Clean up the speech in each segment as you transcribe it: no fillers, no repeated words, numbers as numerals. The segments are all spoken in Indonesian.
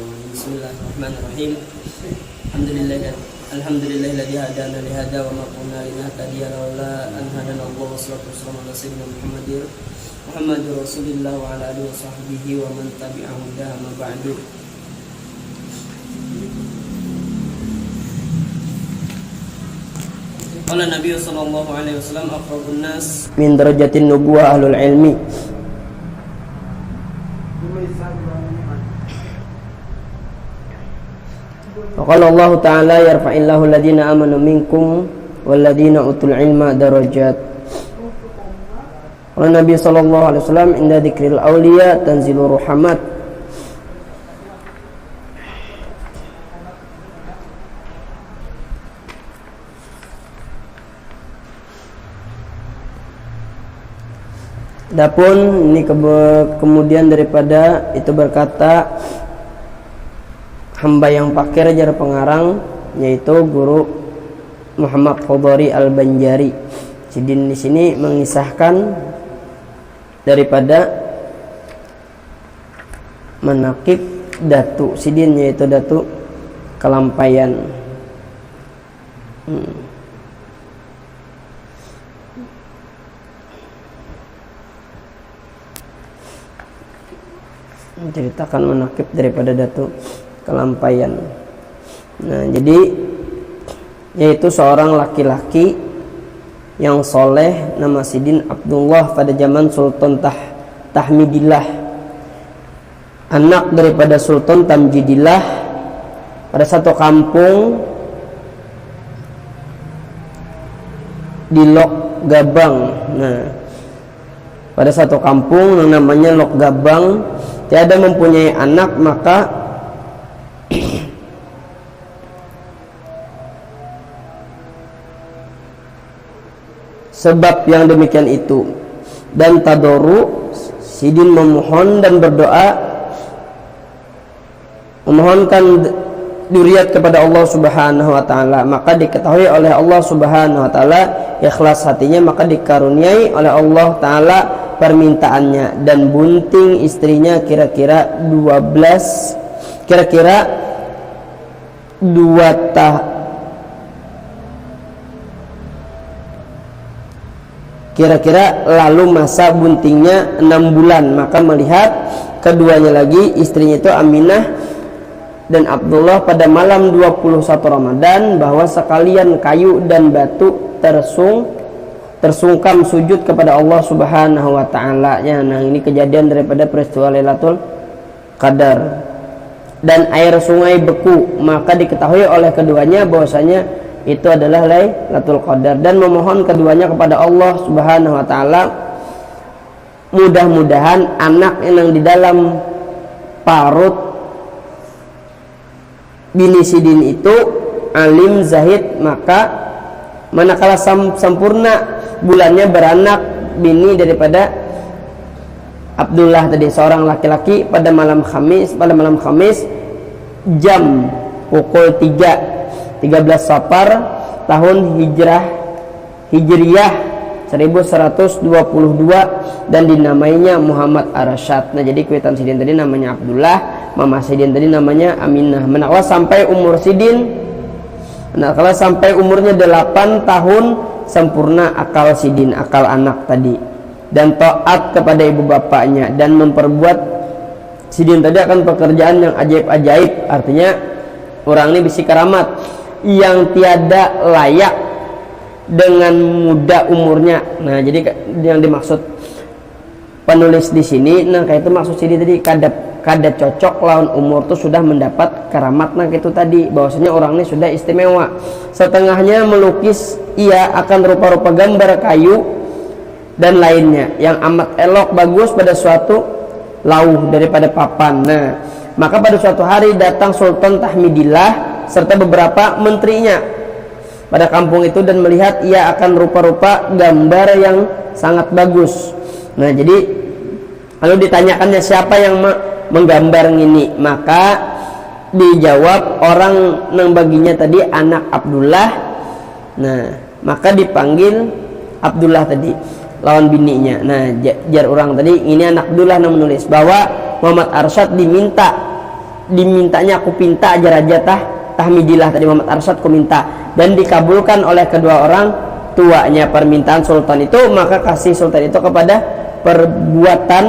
Bismillahirrahmanirrahim. Alhamdulillahilladzi hadana li hada wa ma kunna linahtadiya laula an hadana Allah, wassalatu wassalamu ala sayyidina Muhammadir Rasulillah wa ala alihi wa sahbihi wa man tabi'ahu hudahu ma ba'du. Qala Nabi sallallahu alaihi wasallam aqrabun nas min darajatin nubuwah ahlul ilmi. Qala Allah Ta'ala yarfa'illahu alladhina amanu minkum walladhina utul ilma darajat. Qala Nabi sallallahu alaihi wasallam inda dzikril auliya tanzilur rahmat. Adapun ini kemudian daripada itu berkata hamba yang fakir jar pengarang, yaitu guru Muhammad Khudari Al-Banjari. Jadi di sini mengisahkan daripada menakib datu sidin, yaitu datu kelampaian. Menceritakan menakib daripada datu kelampaian. Nah, jadi yaitu seorang laki-laki yang soleh nama Sidin Abdullah pada zaman Sultan Tahmidillah, anak daripada Sultan Tamjidillah, pada satu kampung di Lok Gabang. Nah, pada satu kampung yang namanya Lok Gabang tiada mempunyai anak, maka sebab yang demikian itu dan tadoru Sidin memohon dan berdoa memohonkan duriat kepada Allah Subhanahu wa taala, maka diketahui oleh Allah Subhanahu wa taala ikhlas hatinya, maka dikaruniai oleh Allah taala permintaannya, dan bunting istrinya kira-kira 2 lalu masa buntingnya 6 bulan, maka melihat keduanya lagi, istrinya itu Aminah dan Abdullah, pada malam 21 Ramadan bahwa sekalian kayu dan batu tersungkam sujud kepada Allah Subhanahu wa taala. Ya, nah ini kejadian daripada peristiwa Lailatul Qadar. Dan air sungai beku, maka diketahui oleh keduanya bahwasanya itu adalah Lailatul Qadar, dan memohon keduanya kepada Allah Subhanahu wa taala mudah-mudahan anak yang di dalam parut bini Sidin itu alim zahid, maka manakala sempurna bulannya beranak bini daripada Abdullah tadi, seorang laki-laki, pada malam Khamis jam pukul 13 Safar tahun Hijriyah 1122, dan dinamainya Muhammad Arsyad. Nah, jadi kuitan Sidin tadi namanya Abdullah, mama Sidin tadi namanya Aminah. Manakala sampai umurnya 8 tahun sempurna akal Sidin, akal anak tadi, dan taat kepada ibu bapaknya, dan memperbuat Sidin tadi akan pekerjaan yang ajaib-ajaib. Artinya orang ini bisi karamat yang tiada layak dengan muda umurnya. Nah, jadi yang dimaksud penulis di sini, nah kayak itu maksud Sidin tadi kada cocok lawan umur tuh sudah mendapat karamat. Nah itu tadi bahwasanya orang ini sudah istimewa. Setengahnya melukis ia akan rupa-rupa gambar kayu dan lainnya yang amat elok bagus pada suatu lauh daripada papan. Nah, maka pada suatu hari datang Sultan Tahmidillah serta beberapa menterinya pada kampung itu, dan melihat ia akan rupa-rupa gambar yang sangat bagus. Nah, jadi lalu ditanyakannya siapa yang menggambar ini, maka dijawab orang yang baginya tadi anak Abdullah. Nah, maka dipanggil Abdullah tadi lawan bininya. Nah, jar orang tadi ini anak Abdullah yang menulis bahwa Muhammad Arsyad diminta dimintanya aku pinta aja raja tahmidillah tadi Muhammad Arsyad ku minta, dan dikabulkan oleh kedua orang tuanya permintaan sultan itu, maka kasih sultan itu kepada perbuatan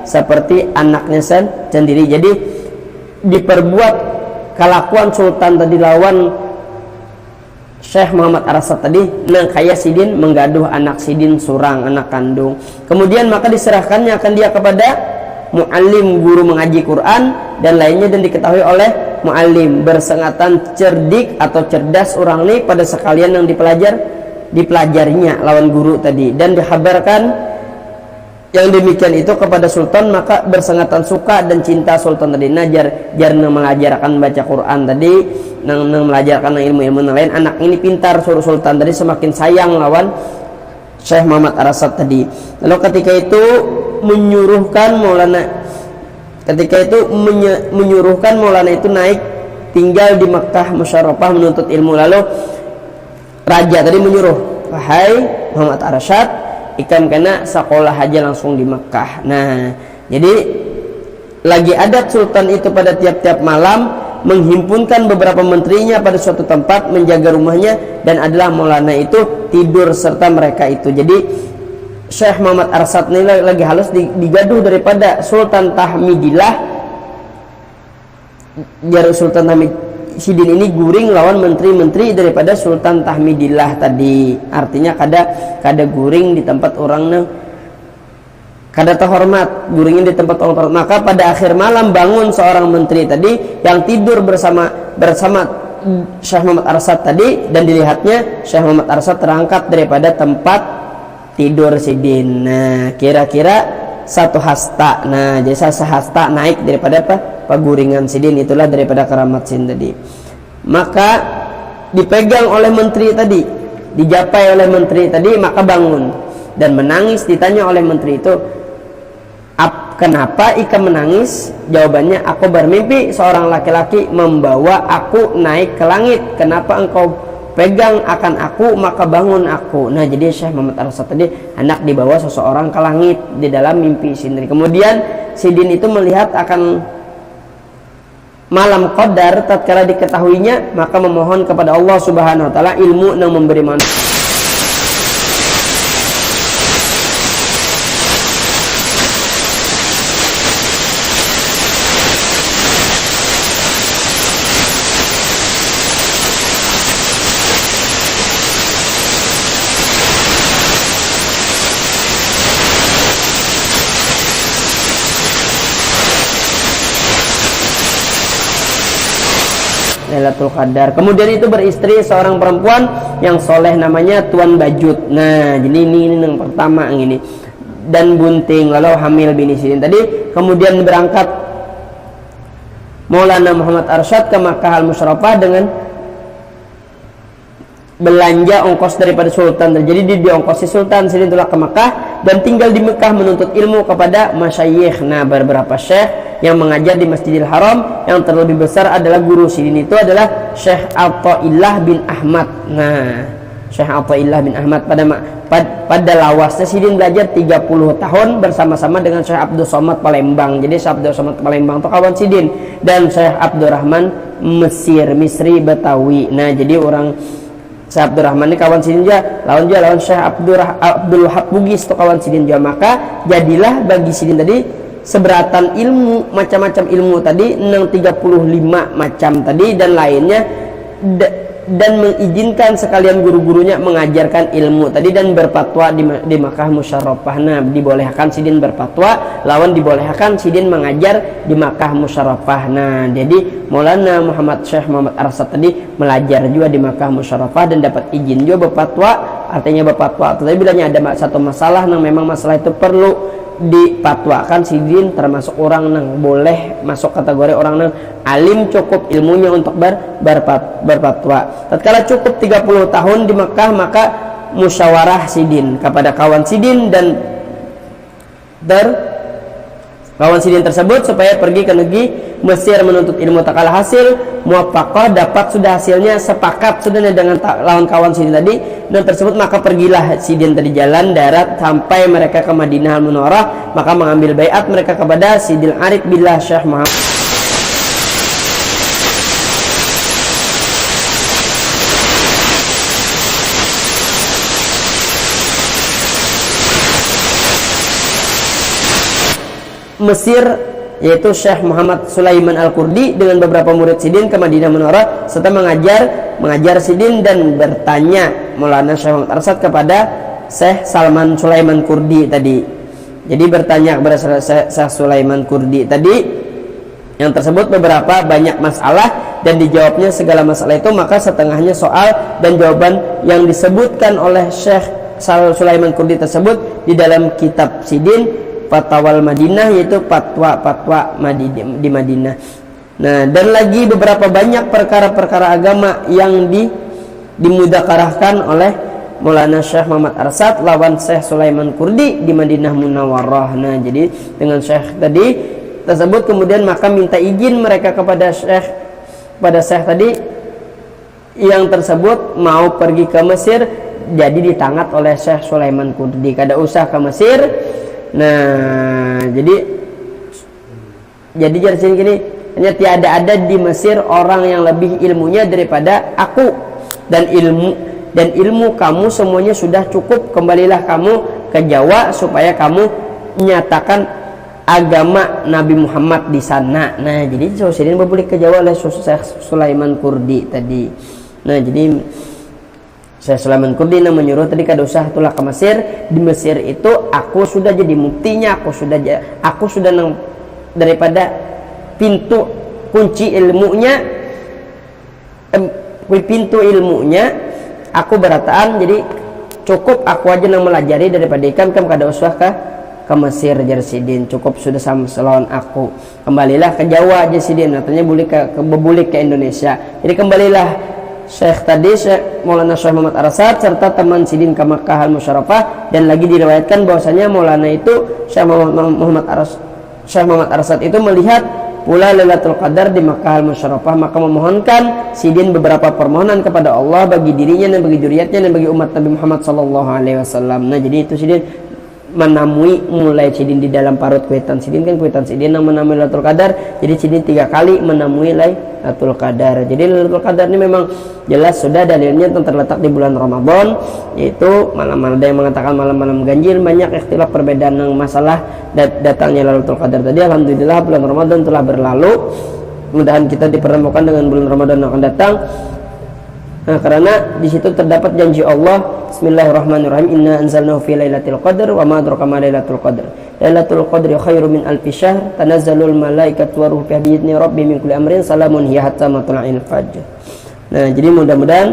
seperti anaknya sendiri. Jadi diperbuat kelakuan sultan tadi lawan Syekh Muhammad Arsyad tadi, nah kayak Sidin menggaduh anak Sidin surang, anak kandung. Kemudian maka diserahkannya akan dia kepada muallim, guru mengaji Quran dan lainnya, dan diketahui oleh muallim bersengatan cerdik atau cerdas orang ini pada sekalian yang dipelajarinya lawan guru tadi, dan dikabarkan yang demikian itu kepada sultan, maka bersengatan suka dan cinta sultan tadi. Nah jar mengajarkan baca Quran tadi, nang mengajarkan ilmu-ilmu lain, anak ini pintar, suruh sultan tadi semakin sayang lawan Syekh Muhammad Arsyad tadi. Lalu ketika itu menyuruhkan Maulana itu naik tinggal di Makkah Musyarrafah menuntut ilmu. Lalu raja tadi menyuruh, wahai Muhammad Arsyad, ikam kena sekolah aja langsung di Makkah. Nah, jadi lagi adat sultan itu pada tiap-tiap malam menghimpunkan beberapa menterinya pada suatu tempat menjaga rumahnya, dan adalah Maulana itu tidur serta mereka itu. Jadi Syekh Muhammad Arsyad ini lagi halus digaduh daripada Sultan Tahmidillah. Jar Sultan Sidin ini guring lawan menteri-menteri daripada Sultan Tahmidillah tadi. Artinya kada guring di tempat orang kada terhormat, guringnya di tempat orang terhormat. Maka pada akhir malam bangun seorang menteri tadi yang tidur bersama Syekh Muhammad Arsyad tadi, dan dilihatnya Syekh Muhammad Arsyad terangkat daripada tempat tidur Sidin. Nah, kira-kira satu hasta. Nah, jadi sehasta naik daripada paguringan Sidin, itulah daripada keramat Sidin tadi. Maka dipegang oleh menteri tadi, dijapai oleh menteri tadi, maka bangun dan menangis. Ditanya oleh menteri itu, kenapa ikam menangis? Jawabannya, aku bermimpi seorang laki-laki membawa aku naik ke langit. Kenapa engkau pegang akan aku, maka bangun aku. Nah, jadi Syekh Muhammad Arsyad tadi hendak dibawa seseorang ke langit di dalam mimpi sendiri. Kemudian Sidin itu melihat akan malam qadar, tatkala diketahuinya, maka memohon kepada Allah Subhanahu wa taala ilmu yang memberi manfaat. Lailatul Qadar. Kemudian itu beristri seorang perempuan yang soleh namanya Tuan Bajut. Nah, jadi ini yang pertama ini. Dan bunting, lalu hamil bini Sidin tadi. Kemudian berangkat Maulana Muhammad Arsyad ke Makkah Al-Musyarrafah dengan belanja ongkos daripada sultan. Jadi diongkosi sultan Sidin itulah ke Makkah dan tinggal di Mekah menuntut ilmu kepada masyayikh. Nah, beberapa syekh yang mengajar di Masjidil Haram. Yang terlebih besar adalah guru Sidin itu adalah Syekh Athaillah bin Ahmad. Nah, Syekh Athaillah bin Ahmad pada lawasnya Sidin belajar 30 tahun bersama-sama dengan Syekh Abdul Somad Palembang. Jadi Syekh Abdul Somad Palembang itu kawan Sidin, dan Syekh Abdurrahman Misri Betawi. Nah, jadi orang Syekh Abdurrahman ini kawan Sidin lawan Syekh Abdul Wahab Bugis itu kawan Sidin juga. Maka jadilah bagi Sidin tadi seberatan ilmu, macam-macam ilmu tadi 35 macam tadi dan lainnya, dan mengizinkan sekalian guru-gurunya mengajarkan ilmu tadi dan berfatwa di Makkah Musyarrafah. Nah, dibolehkan Sidin berfatwa lawan dibolehkan Sidin mengajar di Makkah Musyarrafah. Nah, jadi Maulana Syekh Muhammad Arsyad tadi belajar juga di Makkah Musyarrafah dan dapat izin juga berfatwa. Artinya berfatwa tetapi bila ada satu masalah yang memang masalah itu perlu dipatwakan, Sidin termasuk orang yang boleh masuk kategori orang yang alim cukup ilmunya untuk berfatwa. Tatkala cukup 30 tahun di Mekah, maka musyawarah Sidin kepada kawan Sidin dan kawan Sidin tersebut supaya pergi ke negeri Mesir menuntut ilmu. Takala hasil muwafaqah, dapat sudah hasilnya, sepakat sudah dengan lawan kawan Sidin tadi dan tersebut, maka pergilah Sidin tadi jalan darat sampai mereka ke Madinah Al-Munawwarah, maka mengambil baiat mereka kepada Sidil Arif billah Syekh Muhammad Mesir, yaitu Syekh Muhammad Sulaiman Al-Qurdi dengan beberapa murid Sidin ke Madinah Munawwarah serta mengajar Sidin dan bertanya Maulana Syekh Muhammad Arsad kepada Syekh Salman Sulaiman Kurdi tadi. Jadi bertanya kepada Syekh Sulaiman Kurdi tadi yang tersebut beberapa banyak masalah dan dijawabnya segala masalah itu, maka setengahnya soal dan jawaban yang disebutkan oleh Syekh Sulaiman Kurdi tersebut di dalam kitab Sidin Fatwal Madinah, yaitu fatwa-fatwa di Madinah. Nah, dan lagi beberapa banyak perkara-perkara agama yang dimudzakarahkan oleh Maulana Syekh Muhammad Arsad lawan Syekh Sulaiman Kurdi di Madinah Munawwarah. Nah, jadi dengan Syekh tadi tersebut kemudian maka minta izin mereka kepada Syekh tadi yang tersebut mau pergi ke Mesir, jadi ditangat oleh Syekh Sulaiman Kurdi kada usah ke Mesir. Nah, jadi dari sini gini, hanya tiada ada di Mesir orang yang lebih ilmunya daripada aku, dan ilmu kamu semuanya sudah cukup. Kembalilah kamu ke Jawa supaya kamu nyatakan agama Nabi Muhammad di sana. Nah, jadi Sidin boleh ke Jawa oleh Syekh Sulaiman Kurdi tadi. Nah, jadi Syekh Sulaiman Kurdi menyuruh tadi kada usah tulah ke Mesir. Di Mesir itu aku sudah jadi muftinya, aku sudah daripada pintu kunci ilmunya, aku berataan, jadi cukup aku aja yang melajari daripada ikan kada usah ke Mesir jar Sidin, cukup sudah sama selawan aku. Kembalilah ke Jawa aja Sidin, katanya boleh ke Indonesia. Jadi kembalilah Syekh tadi, Syekh Maulana Syekh Muhammad Arsad serta teman Sidin ke Makkah Al-Musyarrafah, dan lagi diriwayatkan bahwasanya Maulana itu Syekh Muhammad Arsad itu melihat pula Lailatul Qadar di Makkah Al-Musyarrafah, maka memohonkan Sidin beberapa permohonan kepada Allah bagi dirinya dan bagi dzurriyyatnya dan bagi umat Nabi Muhammad sallallahu alaihi wasallam. Nah, jadi itu Sidin menamui mulai Sidin di dalam parut kuitan Sidin, kan kuitan Sidin yang menamui Lailatul Qadar, jadi Sidin 3 kali menamui Lailatul Qadar. Jadi Lailatul Qadar ini memang jelas sudah dalilnya terletak di bulan Ramadan, yaitu malam-malam, ada yang mengatakan malam-malam ganjil. Banyak ikhtilaf perbedaan yang masalah datangnya Lailatul Qadar tadi. Alhamdulillah bulan Ramadan telah berlalu, mudah-mudahan kita dipertemukan dengan bulan Ramadan yang akan datang. Nah, karena di situ terdapat janji Allah, Bismillahirrahmanirrahim, inna anzalnahu fi lailatul qadar wa ma adraka ma lailatul qadar. Lailatul qadri khairum min alfi syahr, tanazzalul malaikatu wa ruhu fiha bi idzni rabbihim min kulli amrin, salamun hiya hatta matla'il fajr. Nah, jadi mudah-mudahan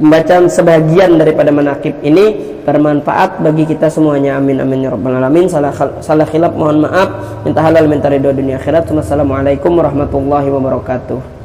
pembacaan sebagian daripada manaqib ini bermanfaat bagi kita semuanya. Amin amin ya rabbal alamin. Salah khilaf mohon maaf, minta halal minta ridho dunia akhirat. Wassalamualaikum warahmatullahi wabarakatuh.